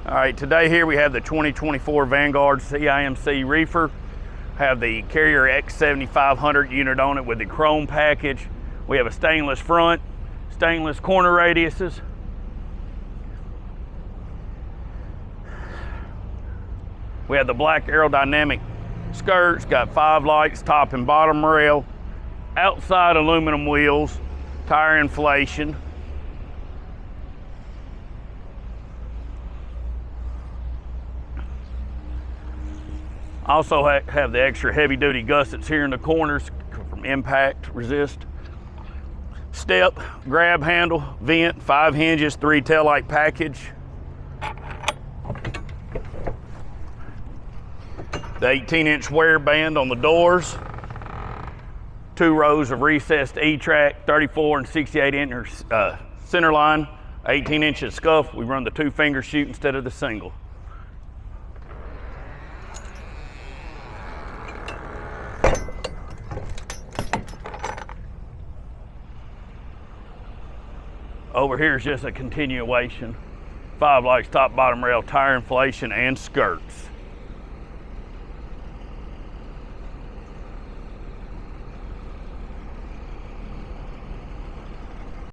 All right, today here we have the 2024 Vanguard CIMC reefer. Have the Carrier X7500 unit on it with the chrome package. We have a stainless front, stainless corner radiuses. We have the black aerodynamic skirts, got 5 lights, top and bottom rail, outside aluminum wheels, tire inflation. Also have the extra heavy duty gussets here in the corners from impact resist. Step, grab handle, vent, 5 hinges, 3 taillight package. The 18-inch wear band on the doors. 2 rows of recessed E-track, 34 and 68-inch center line, 18 inches scuff. We run the 2-finger chute instead of the single. Over here is just a continuation. 5 lights, top, bottom rail, tire inflation, and skirts.